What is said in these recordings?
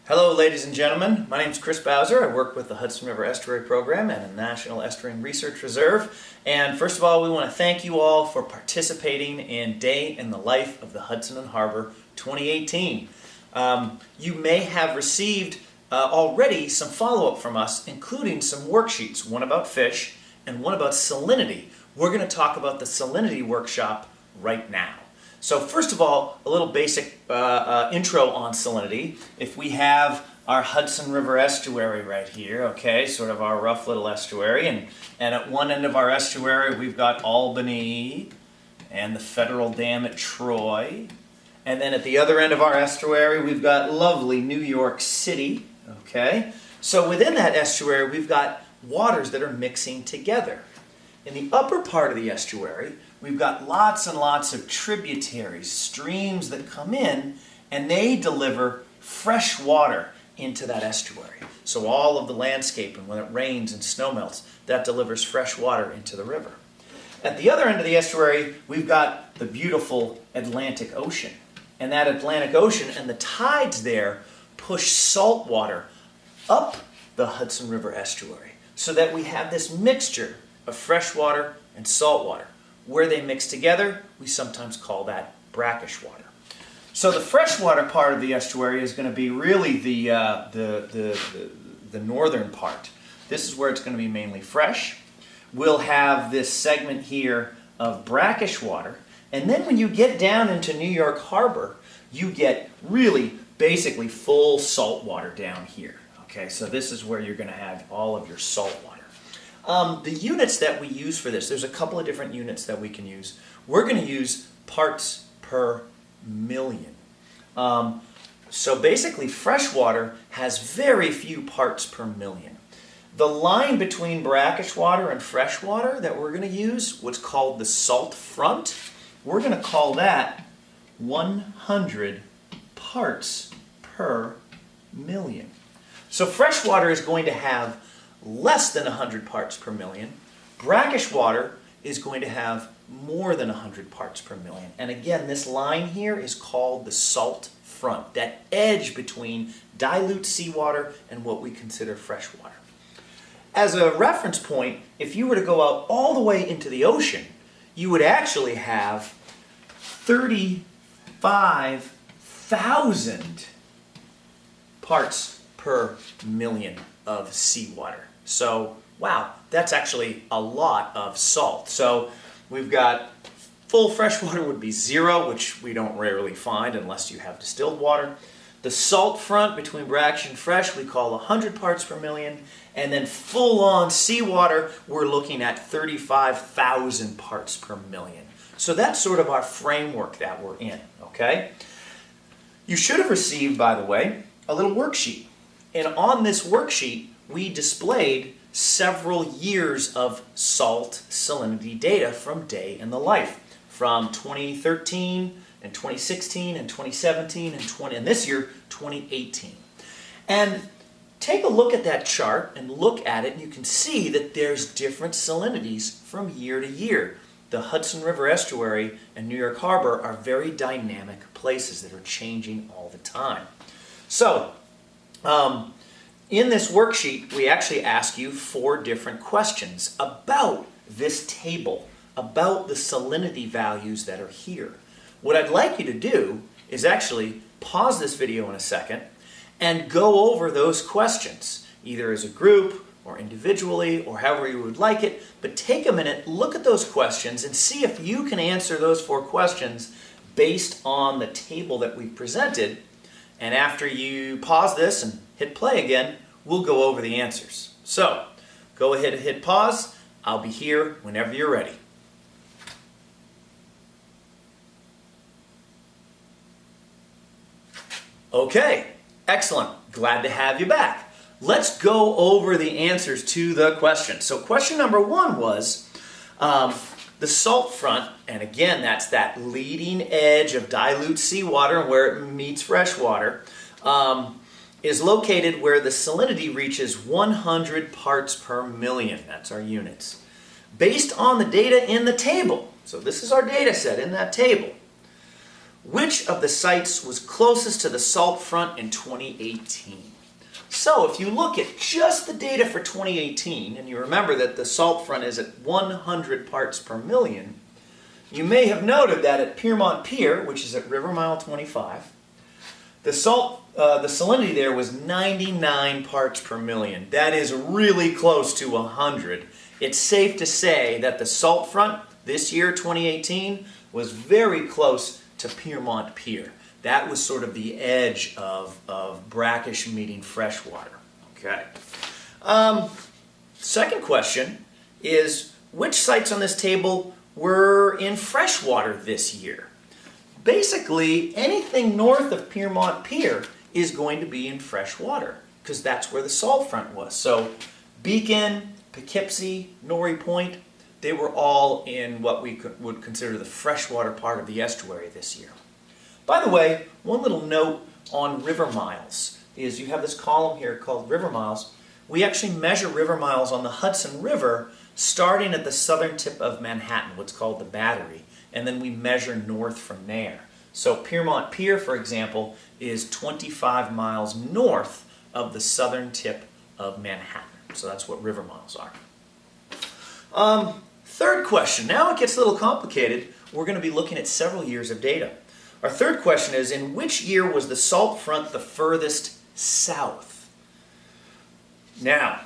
Hello ladies and gentlemen, my name is Chris Bowser. I work with the Hudson River Estuary Program and the National Estuarine Research Reserve. And first of all, we want to thank you all for participating in Day in the Life of the Hudson and Harbor 2018. You may have received already some follow-up from us, including some worksheets, one about fish and one about salinity. We're going to talk about the salinity workshop right now. So first of all, a little basic intro on salinity. If we have our Hudson River estuary right here, okay, sort of our rough little estuary, and at one end of our estuary we've got Albany and the Federal Dam at Troy, and then at the other end of our estuary we've got lovely New York City, okay. So within that estuary we've got waters that are mixing together. In the upper part of the estuary, we've got lots and lots of tributaries, streams that come in, and they deliver fresh water into that estuary. So all of the landscape, and when it rains and snow melts, that delivers fresh water into the river. At the other end of the estuary, we've got the beautiful Atlantic Ocean. And that Atlantic Ocean and the tides there push salt water up the Hudson River estuary, so that we have this mixture of fresh water and salt water. Where they mix together, we sometimes call that brackish water. So the freshwater part of the estuary is going to be really the northern part. This is where it's going to be mainly fresh. We'll have this segment here of brackish water, and then when you get down into New York Harbor, you get really basically full salt water down here. Okay, so this is where you're going to have all of your salt water. The units that we use for this, there's a couple of different units that we can use. We're going to use parts per million. So basically freshwater has very few parts per million. The line between brackish water and freshwater that we're going to use, what's called the salt front, we're going to call that 100 parts per million. So freshwater is going to have less than 100 parts per million. Brackish water is going to have more than 100 parts per million. And again, this line here is called the salt front, that edge between dilute seawater and what we consider fresh water. As a reference point, if you were to go out all the way into the ocean, you would actually have 35,000 parts per million of seawater. So, wow, that's actually a lot of salt. So we've got full freshwater would be 0, which we don't rarely find unless you have distilled water. The salt front between brackish and fresh we call 100 parts per million. And then full-on seawater, we're looking at 35,000 parts per million. So that's sort of our framework that we're in, okay? You should have received, by the way, a little worksheet. And on this worksheet, we displayed several years of salt salinity data from Day in the Life, from 2013 and 2016 and 2017 and this year, 2018. And take a look at that chart and look at it, and you can see that there's different salinities from year to year. The Hudson River estuary and New York Harbor are very dynamic places that are changing all the time. So, in this worksheet, we actually ask you 4 different questions about this table, about the salinity values that are here. What I'd like you to do is actually pause this video in a second and go over those questions, either as a group or individually or however you would like it, but take a minute, look at those questions and see if you can answer those 4 questions based on the table that we presented. And after you pause this and hit play again, we'll go over the answers. So, go ahead and hit pause. I'll be here whenever you're ready. Okay, excellent. Glad to have you back. Let's go over the answers to the question. So question number 1 was the salt front, and again, that's that leading edge of dilute seawater where it meets fresh water, is located where the salinity reaches 100 parts per million. That's our units. Based on the data in the table, so this is our data set in that table, Which of the sites was closest to the salt front in 2018? So if you look at just the data for 2018, and you remember that the salt front is at 100 parts per million, you may have noted that at Piermont Pier, which is at River Mile 25, the salinity there was 99 parts per million. That is really close to 100. It's safe to say that the salt front this year, 2018, was very close to Piermont Pier. That was sort of the edge of brackish meeting freshwater. Okay. Second question is, which sites on this table were in freshwater this year? Basically, anything north of Piermont Pier is going to be in freshwater because that's where the salt front was. So Beacon, Poughkeepsie, Norrie Point, they were all in what we would consider the freshwater part of the estuary this year. By the way, one little note on river miles is you have this column here called river miles. We actually measure river miles on the Hudson River starting at the southern tip of Manhattan, what's called the Battery, and then we measure north from there. So Piermont Pier, for example, is 25 miles north of the southern tip of Manhattan. So that's what river miles are. Third question. Now it gets a little complicated. We're going to be looking at several years of data. Our third question is, in which year was the salt front the furthest south? Now,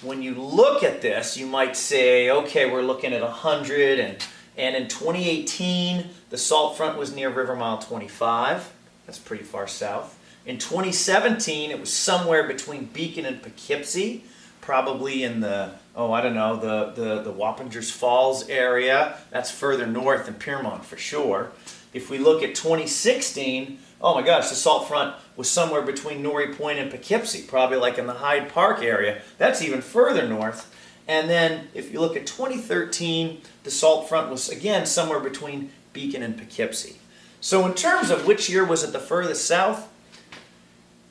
when you look at this, you might say, okay, we're looking at 100, and in 2018, the salt front was near River Mile 25. That's pretty far south. In 2017, it was somewhere between Beacon and Poughkeepsie, probably in the, the Wappingers Falls area. That's further north than Piermont for sure. If we look at 2016, oh my gosh, the salt front was somewhere between Norrie Point and Poughkeepsie, probably like in the Hyde Park area. That's even further north. And then if you look at 2013, the salt front was again somewhere between Beacon and Poughkeepsie. So in terms of which year was it the furthest south,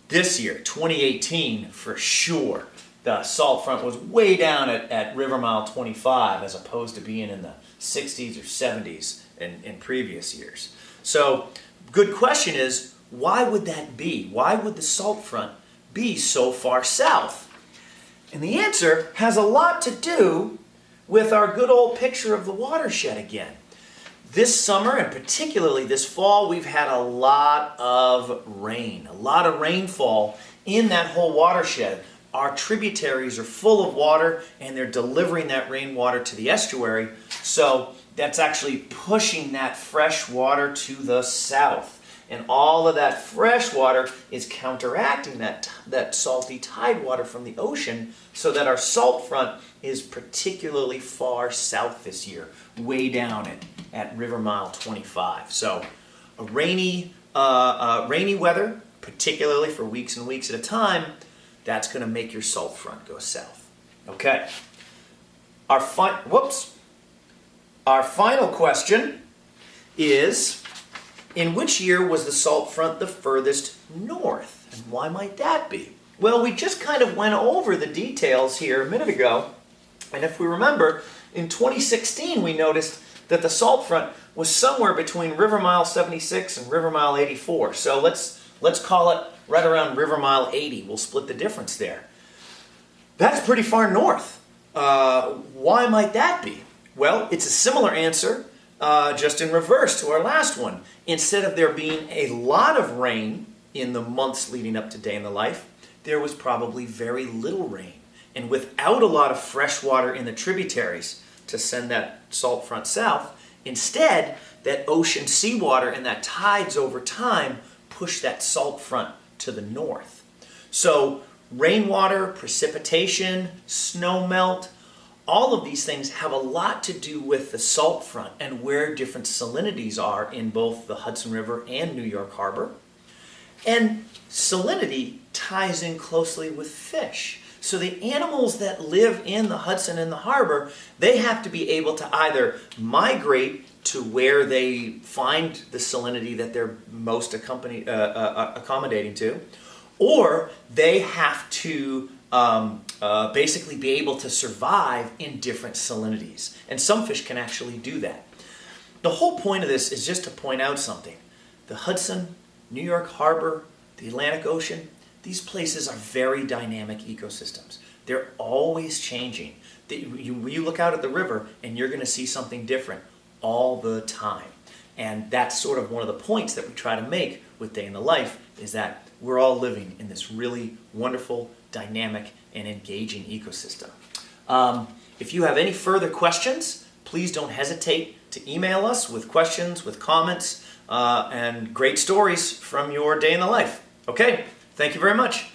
this year, 2018, for sure, the salt front was way down at River Mile 25 as opposed to being in the 60s or 70s in previous years. So, good question is, why would that be? Why would the salt front be so far south? And the answer has a lot to do with our good old picture of the watershed again. This summer, and particularly this fall, we've had a lot of rain, a lot of rainfall in that whole watershed. Our tributaries are full of water, and they're delivering that rainwater to the estuary, so that's actually pushing that fresh water to the south. And all of that fresh water is counteracting that salty tide water from the ocean, so that our salt front is particularly far south this year, way down at River Mile 25. So a rainy weather, particularly for weeks and weeks at a time, that's going to make your salt front go south. Okay. Our final question is, in which year was the salt front the furthest north? And why might that be? Well, we just kind of went over the details here a minute ago. And if we remember, in 2016 we noticed that the salt front was somewhere between River Mile 76 and River Mile 84. So let's call it right around River Mile 80. We'll split the difference there. That's pretty far north. Why might that be? Well, it's a similar answer, just in reverse to our last one. Instead of there being a lot of rain in the months leading up to Day in the Life, there was probably very little rain. And without a lot of fresh water in the tributaries to send that salt front south, instead, that ocean seawater and that tides over time push that salt front to the north. So rainwater, precipitation, snow melt, all of these things have a lot to do with the salt front and where different salinities are in both the Hudson River and New York Harbor. And salinity ties in closely with fish. So the animals that live in the Hudson and the harbor, they have to be able to either migrate to where they find the salinity that they're most accommodating to, or they have to basically be able to survive in different salinities. And some fish can actually do that. The whole point of this is just to point out something. the Hudson, New York Harbor, the Atlantic Ocean, these places are very dynamic ecosystems. They're always changing. You look out at the river and you're going to see something different all the time. And that's sort of one of the points that we try to make with Day in the Life, is that we're all living in this really wonderful, dynamic, and engaging ecosystem. If you have any further questions, please don't hesitate to email us with questions, with comments, and great stories from your day in the life. Okay, thank you very much.